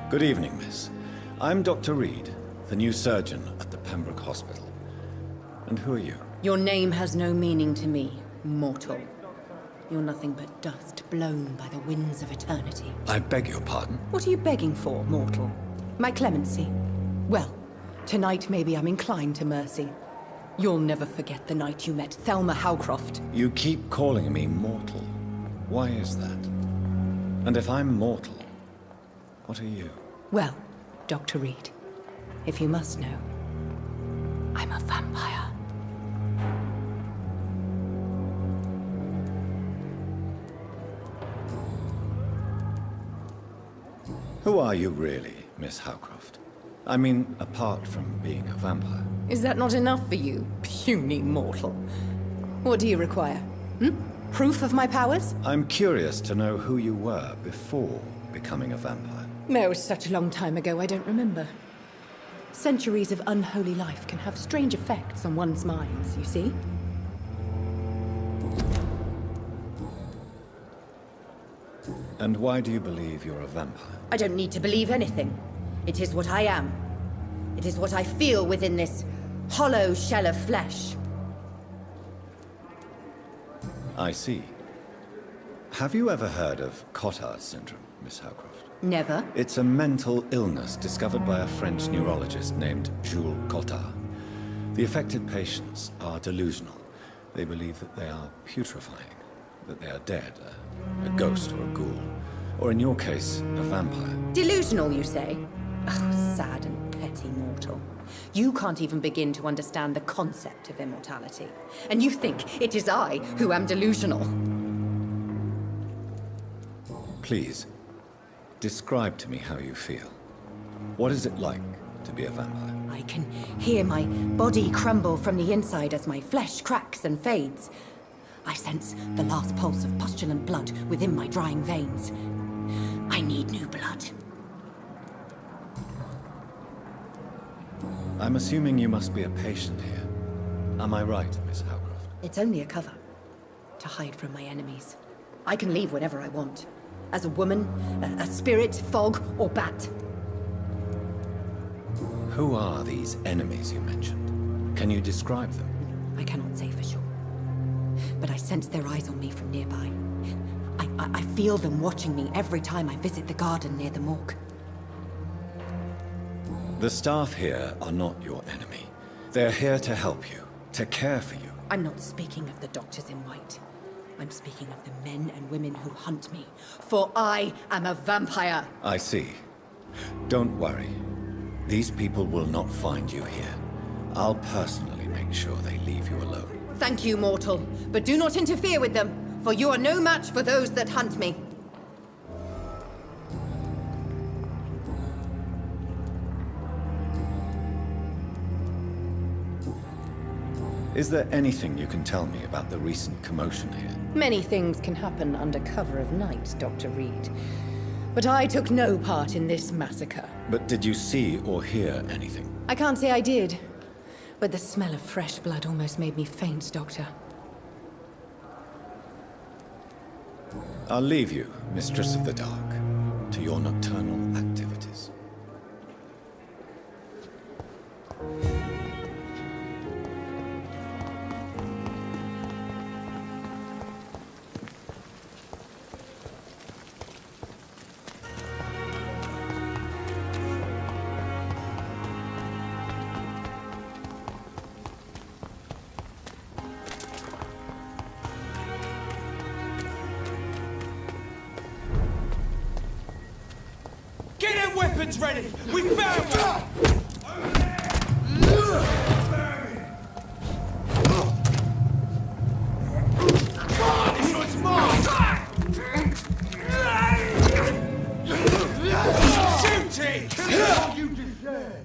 Good evening, miss. I'm Dr. Reed, the new surgeon at the Pembroke Hospital. And who are you? Your name has no meaning to me, mortal. You're nothing but dust blown by the winds of eternity. I beg your pardon? What are you begging for, mortal? My clemency? Well, tonight maybe I'm inclined to mercy. You'll never forget the night you met Thelma Howcroft. You keep calling me mortal. Why is that? And if I'm mortal, what are you? Well, Dr. Reed, if you must know, I'm a vampire. Who are you really, Miss Howcroft? I mean, apart from being a vampire. Is that not enough for you, puny mortal? What do you require? Proof of my powers? I'm curious to know who you were before becoming a vampire. No, it's such a long time ago, I don't remember. Centuries of unholy life can have strange effects on one's minds, you see? And why do you believe you're a vampire? I don't need to believe anything. It is what I am. It is what I feel within this hollow shell of flesh. I see. Have you ever heard of Cotard's syndrome, Miss Howcroft? Never. It's a mental illness discovered by a French neurologist named Jules Cotard. The affected patients are delusional. They believe that they are putrefying, that they are dead, a ghost or a ghoul, or in your case, a vampire. Delusional, you say? Oh, sad and petty mortal. You can't even begin to understand the concept of immortality. And you think it is I who am delusional. Please, describe to me how you feel. What is it like to be a vampire? I can hear my body crumble from the inside as my flesh cracks and fades. I sense the last pulse of pustulant blood within my drying veins. I need new blood. I'm assuming you must be a patient here. Am I right, Miss Howcroft? It's only a cover. To hide from my enemies. I can leave whenever I want. As a woman, a spirit, fog, or bat. Who are these enemies you mentioned? Can you describe them? I cannot say for sure. But I sense their eyes on me from nearby. I feel them watching me every time I visit the garden near the morgue. The staff here are not your enemy. They're here to help you, to care for you. I'm not speaking of the doctors in white. I'm speaking of the men and women who hunt me. For I am a vampire. I see. Don't worry. These people will not find you here. I'll personally make sure they leave you alone. Thank you, mortal. But do not interfere with them, for you are no match for those that hunt me. Is there anything you can tell me about the recent commotion here? Many things can happen under cover of night, Dr. Reed. But I took no part in this massacre. But did you see or hear anything? I can't say I did. But the smell of fresh blood almost made me faint, Doctor. I'll leave you, Mistress of the Dark, to your nocturnal activities. Get them weapons ready! We found one! This one's mine! Shooting! Kill you deserve!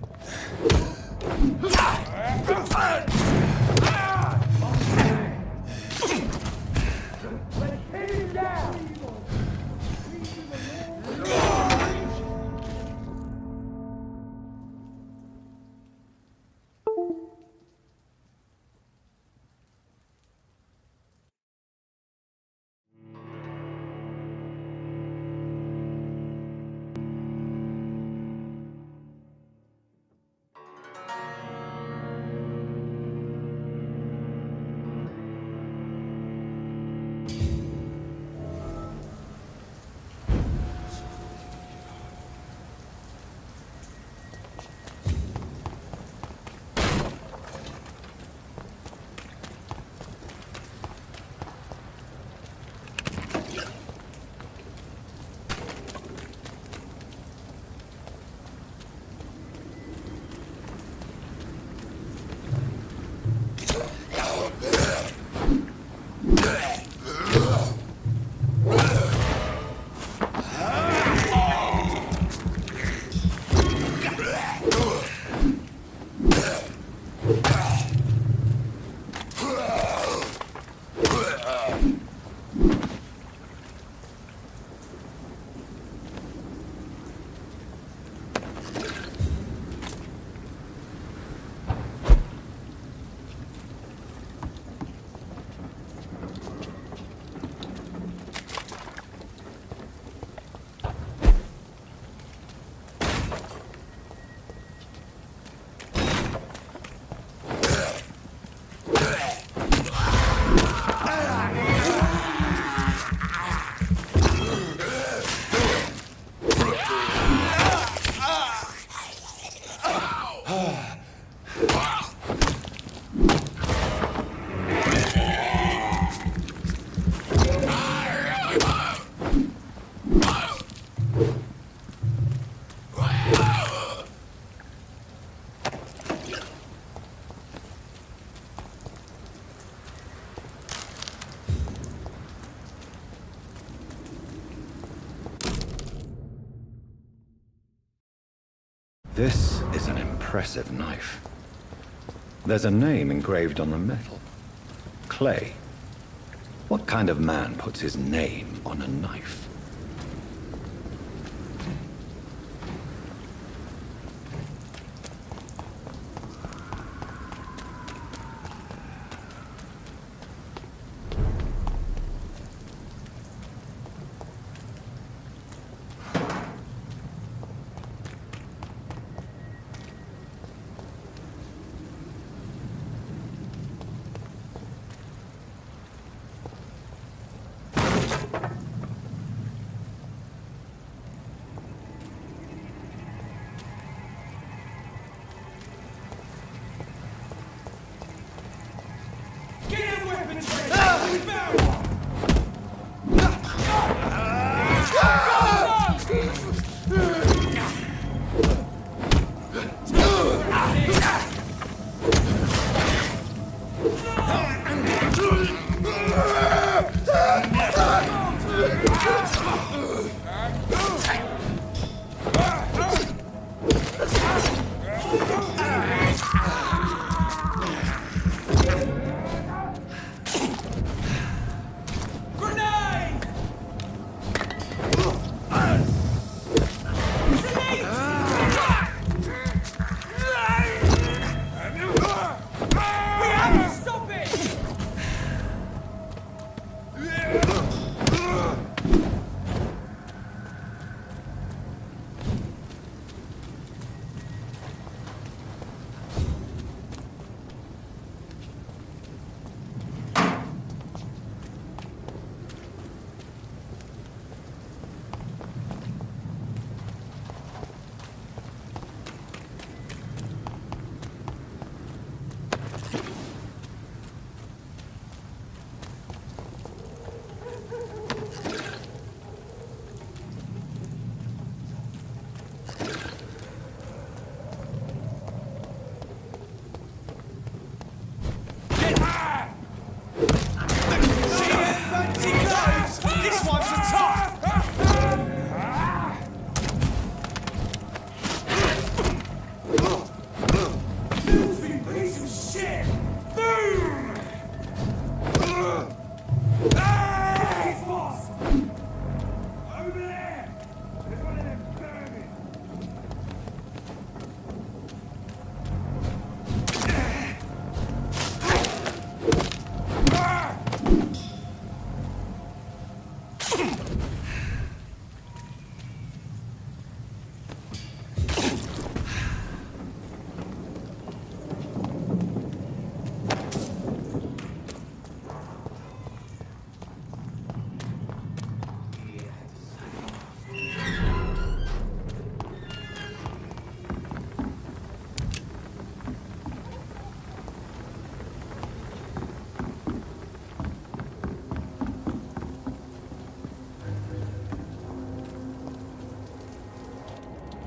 This is an impressive knife. There's a name engraved on the metal. Clay. What kind of man puts his name on a knife?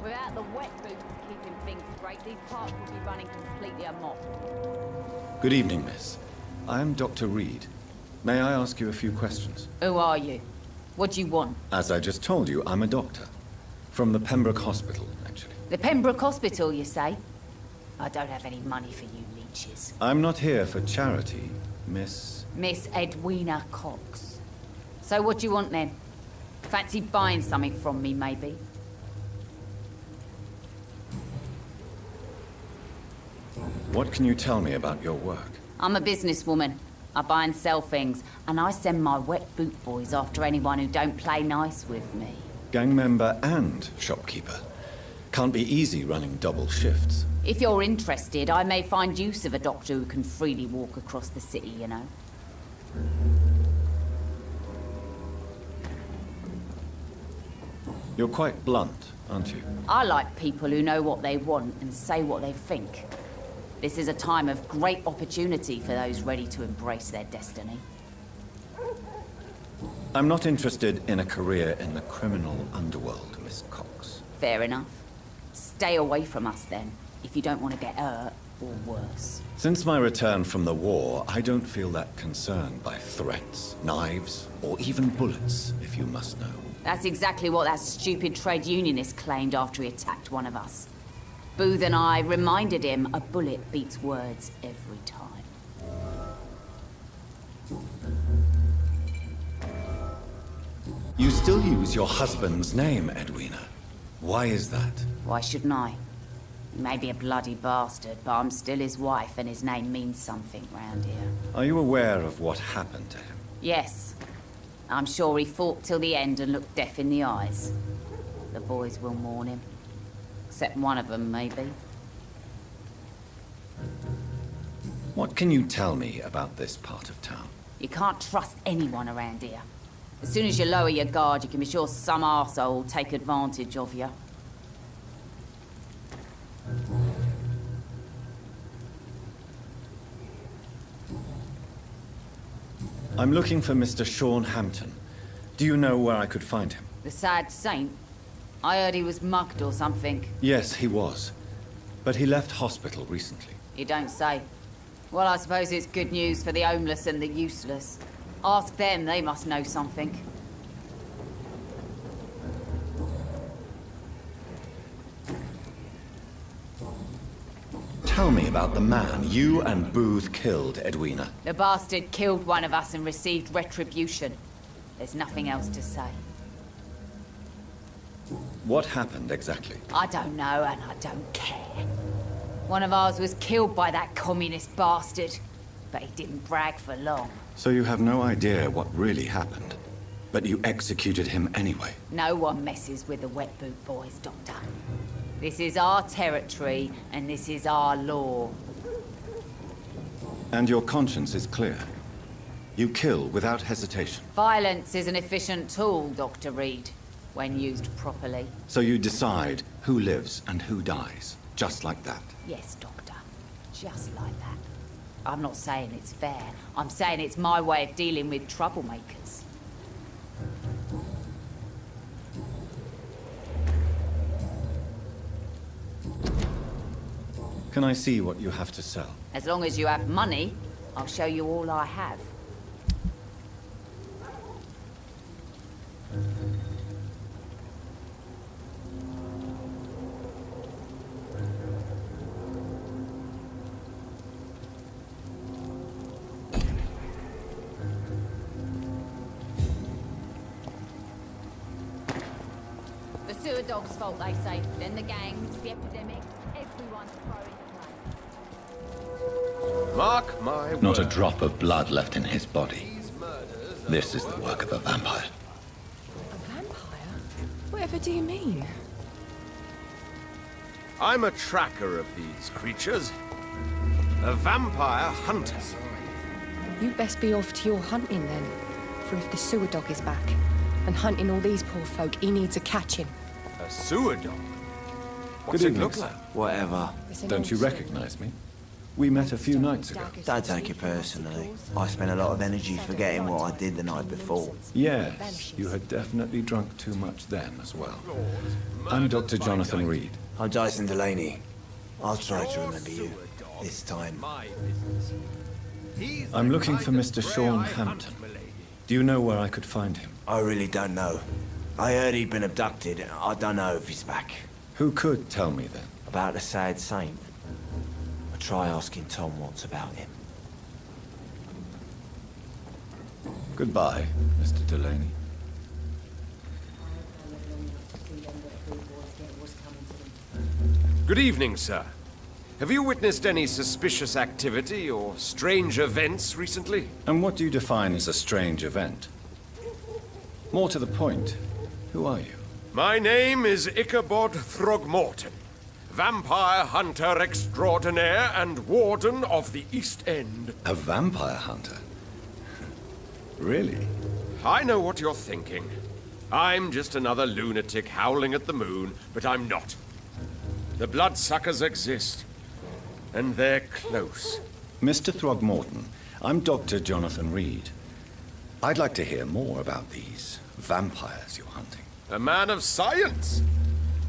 Without the wet boots keeping things straight, these parts will be running completely amok. Good evening, miss. I am Dr. Reed. May I ask you a few questions? Who are you? What do you want? As I just told you, I'm a doctor. From the Pembroke Hospital, actually. The Pembroke Hospital, you say? I don't have any money for you leeches. I'm not here for charity, miss. Miss Edwina Cox. So what do you want then? Fancy buying something from me, maybe? What can you tell me about your work? I'm a businesswoman. I buy and sell things, and I send my wet boot boys after anyone who don't play nice with me. Gang member and shopkeeper. Can't be easy running double shifts. If you're interested, I may find use of a doctor who can freely walk across the city, you know. You're quite blunt, aren't you? I like people who know what they want and say what they think. This is a time of great opportunity for those ready to embrace their destiny. I'm not interested in a career in the criminal underworld, Miss Cox. Fair enough. Stay away from us then, if you don't want to get hurt, or worse. Since my return from the war, I don't feel that concerned by threats, knives, or even bullets, if you must know. That's exactly what that stupid trade unionist claimed after he attacked one of us. Booth and I reminded him a bullet beats words every time. You still use your husband's name, Edwina. Why is that? Why shouldn't I? He may be a bloody bastard, but I'm still his wife and his name means something round here. Are you aware of what happened to him? Yes. I'm sure he fought till the end and looked death in the eyes. The boys will mourn him. Except one of them, maybe. What can you tell me about this part of town? You can't trust anyone around here. As soon as you lower your guard, you can be sure some arsehole will take advantage of you. I'm looking for Mr. Sean Hampton. Do you know where I could find him? The sad saint? I heard he was mugged or something. Yes, he was. But he left hospital recently. You don't say. Well, I suppose it's good news for the homeless and the useless. Ask them, they must know something. Tell me about the man you and Booth killed, Edwina. The bastard killed one of us and received retribution. There's nothing else to say. What happened exactly? I don't know and I don't care. One of ours was killed by that communist bastard, but he didn't brag for long. So you have no idea what really happened, but you executed him anyway. No one messes with the wet boot boys, Doctor. This is our territory and this is our law. And your conscience is clear. You kill without hesitation. Violence is an efficient tool, Dr. Reed, when used properly. So you decide who lives and who dies, just like that. Yes, Doctor. Just like that. I'm not saying it's fair. I'm saying it's my way of dealing with troublemakers. Can I see what you have to sell? As long as you have money, I'll show you all I have. The sewer dog's fault, they say. Then the gangs, the epidemic, everyone's throwing the blame. Mark my Not a word. drop of blood left in his body. This is the work of a vampire. A vampire? Whatever do you mean? I'm a tracker of these creatures. A vampire hunter. You'd best be off to your hunting then. For if the sewer dog is back and hunting all these poor folk, he needs a catching. A sewer dog? What's Good it evening, look sir. like? Whatever. Don't you recognize me? We met a few nights ago. Don't take it personally. I spent a lot of energy forgetting what I did the night before. Yes, you had definitely drunk too much then as well. I'm Dr. Jonathan Reed. I'm Dyson Delaney. I'll try to remember you. This time. My business. He's I'm the looking for kind of Mr. prey Sean I hunt, Hampton. my lady. Do you know where I could find him? I really don't know. I heard he'd been abducted. I don't know if he's back. Who could tell me then? About the sad saint. I'll try asking Tom what's about him. Goodbye, Mr. Delaney. Good evening, sir. Have you witnessed any suspicious activity or strange events recently? And what do you define as a strange event? More to the point, who are you? My name is Ichabod Throgmorton, vampire hunter extraordinaire and warden of the East End. A vampire hunter? Really? I know what you're thinking. I'm just another lunatic howling at the moon, but I'm not. The bloodsuckers exist, and they're close. Mr. Throgmorton, I'm Dr. Jonathan Reed. I'd like to hear more about these vampires you're hunting. A man of science?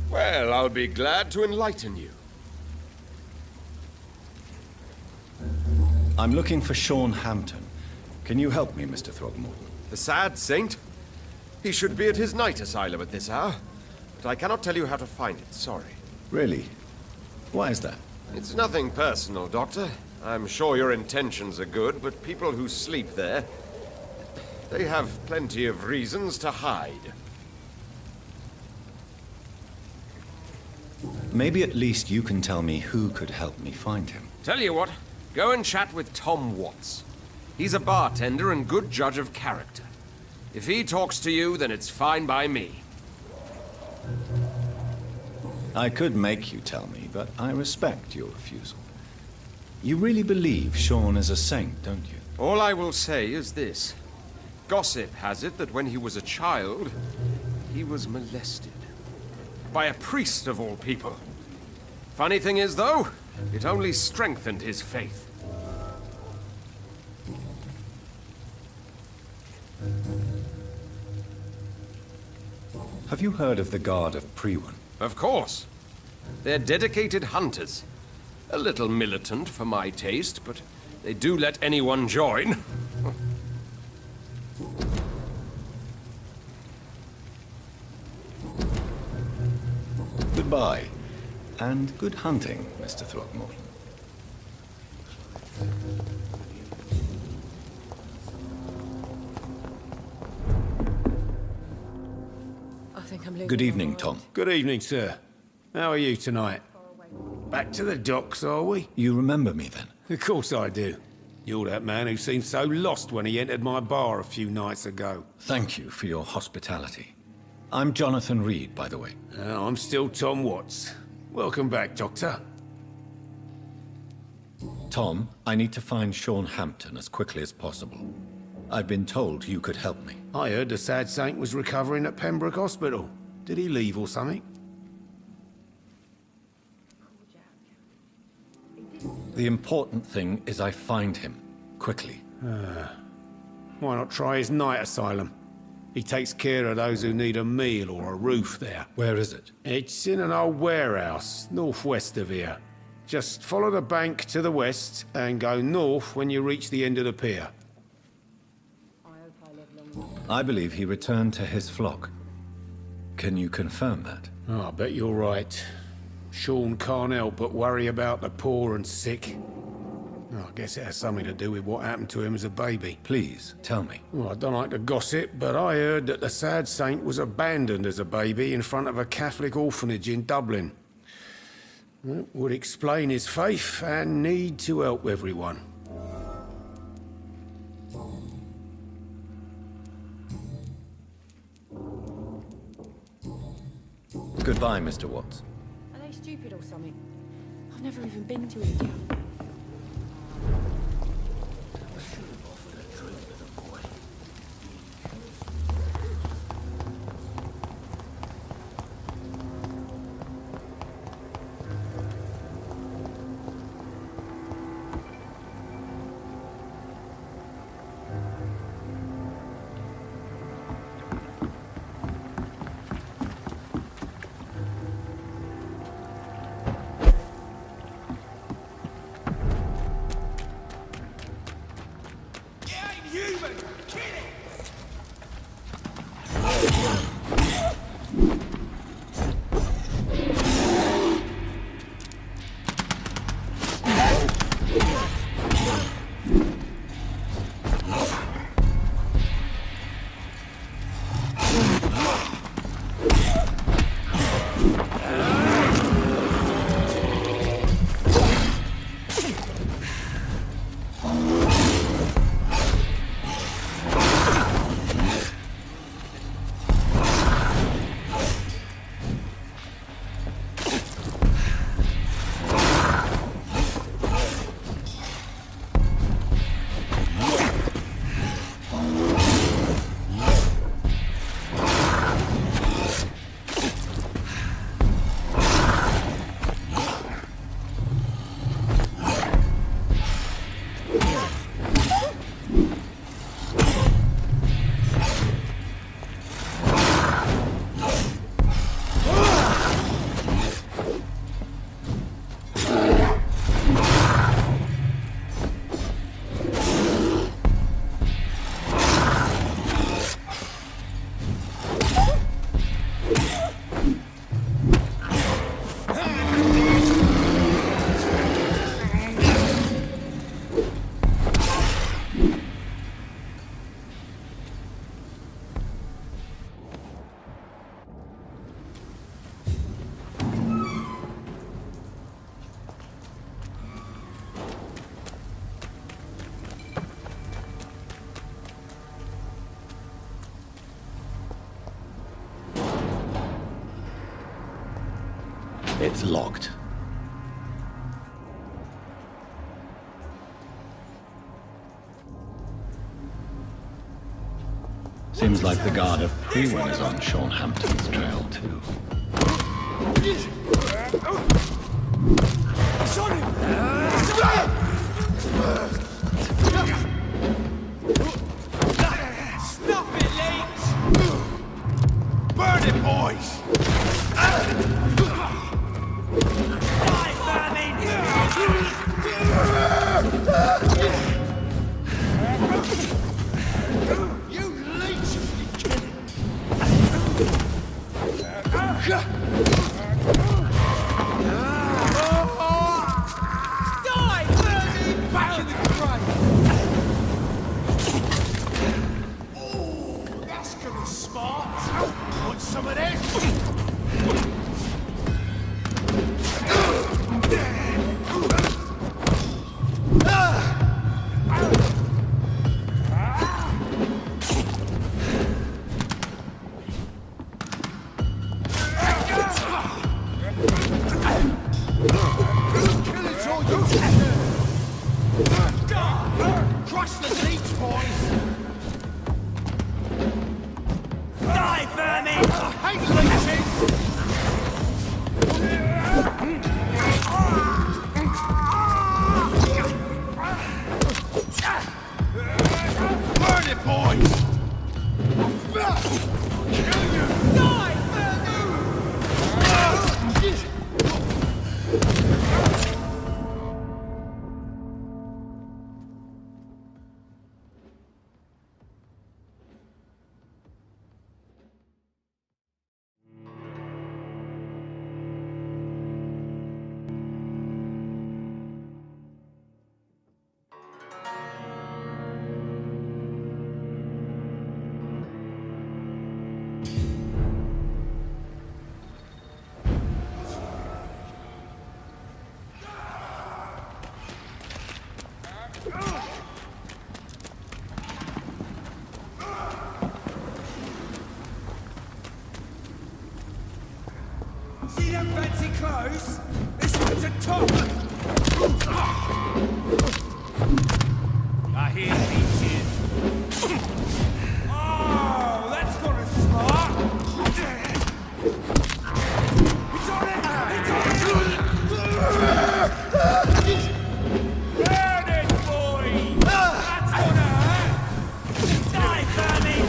Well, I'll be glad to enlighten you. I'm looking for Sean Hampton. Can you help me, Mr. Throgmorton? The sad saint? He should be at his night asylum at this hour. But I cannot tell you how to find it, sorry. Really? Why is that? It's nothing personal, Doctor. I'm sure your intentions are good, but people who sleep there, they have plenty of reasons to hide. Maybe at least you can tell me who could help me find him. Tell you what, go and chat with Tom Watts. He's a bartender and good judge of character. If he talks to you, then it's fine by me. I could make you tell me, but I respect your refusal. You really believe Sean is a saint, don't you? All I will say is this. Gossip has it that when he was a child, he was molested. By a priest of all people. Funny thing is, though, it only strengthened his faith. Have you heard of the Guard of Priwen? Of course. They're dedicated hunters. A little militant for my taste, but they do let anyone join. Goodbye. And good hunting, Mr. Throgmorton. I think I'm losing Good my evening, mind. Tom. Good evening, sir. How are you tonight? Back to the docks, are we? You remember me then? Of course I do. You're that man who seemed so lost when he entered my bar a few nights ago. Thank you for your hospitality. I'm Jonathan Reed, by the way. I'm still Tom Watts. Welcome back, Doctor. Tom, I need to find Sean Hampton as quickly as possible. I've been told you could help me. I heard the sad saint was recovering at Pembroke Hospital. Did he leave or something? The important thing is I find him, quickly. Why not try his night asylum? He takes care of those who need a meal or a roof there. Where is it? It's in an old warehouse, northwest of here. Just follow the bank to the west and go north when you reach the end of the pier. I believe he returned to his flock. Can you confirm that? Oh, I bet you're right. Sean can't help but worry about the poor and sick. Oh, I guess it has something to do with what happened to him as a baby. Please, tell me. Well, I don't like to gossip, but I heard that the sad saint was abandoned as a baby in front of a Catholic orphanage in Dublin. That would explain his faith and need to help everyone. Goodbye, Mr. Watts. Are they stupid or something? I've never even been to India. It's locked. Seems like the guard of Prewin is on Sean Hampton's trail, too. Stop it, Leech! Burn it, boys! You leech! Die, Bernie! Back in the grave! Oh, that's gonna smart! Want some of this? Crush the leech, boys! Die, vermin! I hate leeches! Burn it, boys! Kill you! Die, vermin! See them fancy clothes? This one's a top! I hear leeches. Oh, that's gonna smart! It's on it! It's on it! Burn it, boy! That's gonna hurt! Die, vermin!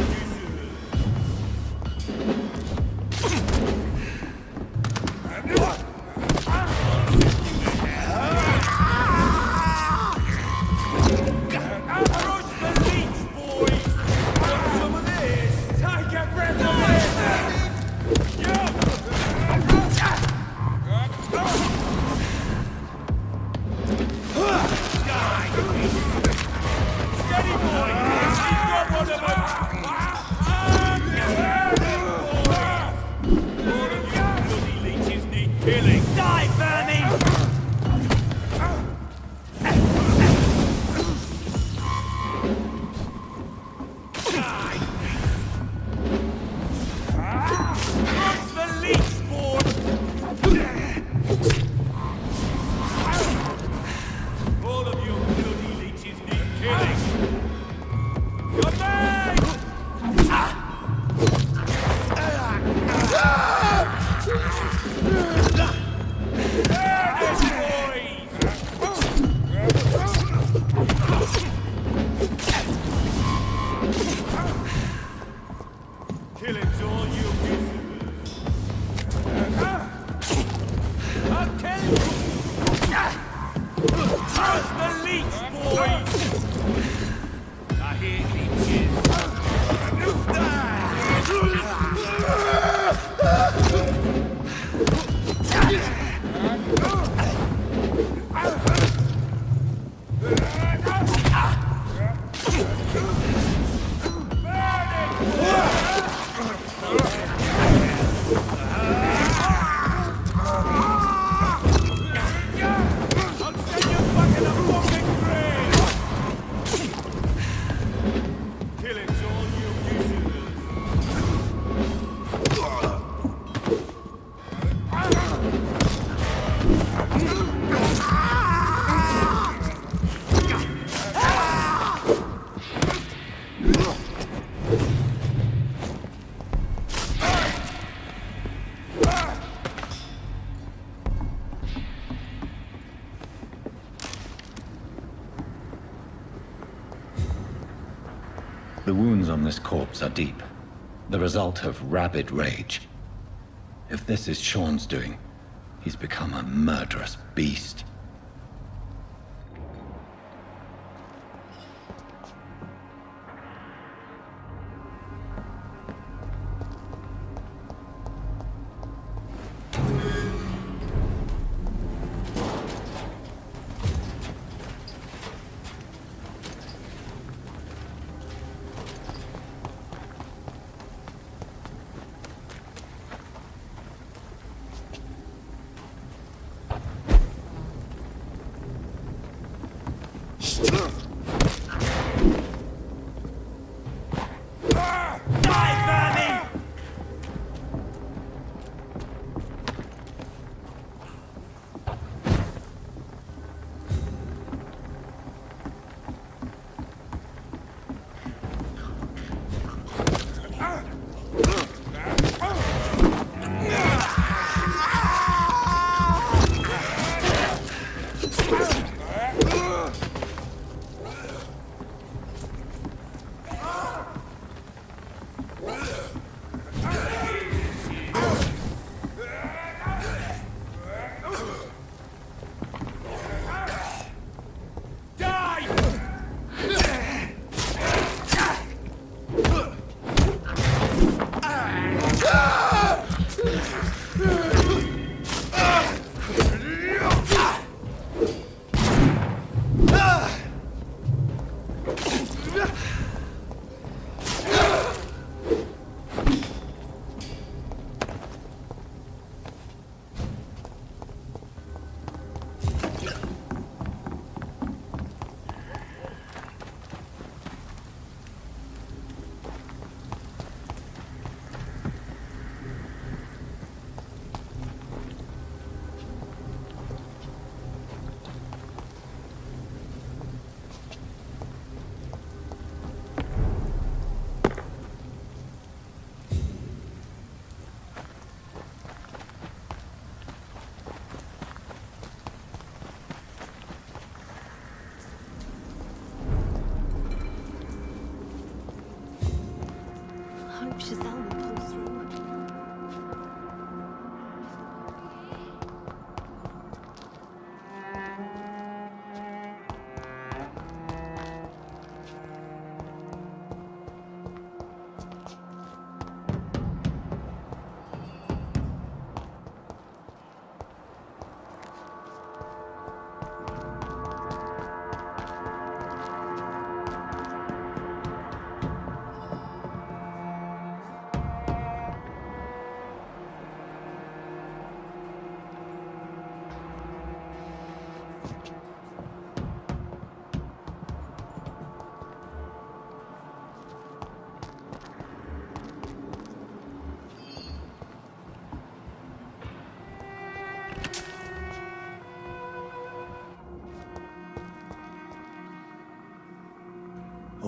wounds on this corpse are deep, the result of rabid rage. If this is Sean's doing, he's become a murderous beast.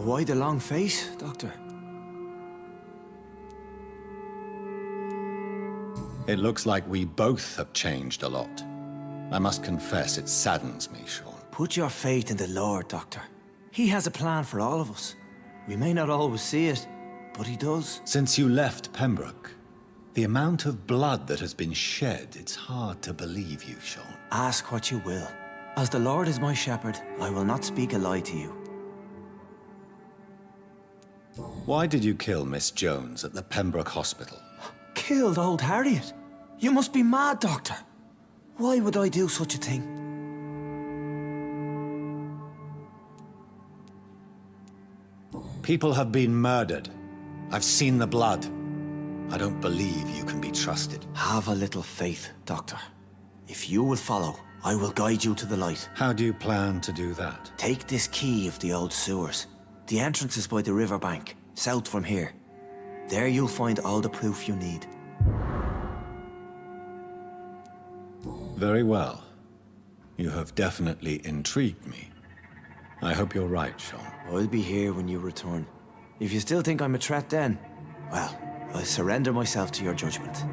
Why the long face, Doctor? It looks like we both have changed a lot. I must confess, it saddens me, Sean. Put your faith in the Lord, Doctor. He has a plan for all of us. We may not always see it, but he does. Since you left Pembroke, the amount of blood that has been shed, it's hard to believe you, Sean. Ask what you will. As the Lord is my shepherd, I will not speak a lie to you. Why did you kill Miss Jones at the Pembroke Hospital? Killed old Harriet? You must be mad, Doctor. Why would I do such a thing? People have been murdered. I've seen the blood. I don't believe you can be trusted. Have a little faith, Doctor. If you will follow, I will guide you to the light. How do you plan to do that? Take this key of the old sewers. The entrance is by the riverbank, south from here. There you'll find all the proof you need. Very well. You have definitely intrigued me. I hope you're right, Sean. I'll be here when you return. If you still think I'm a threat then, well, I'll surrender myself to your judgment.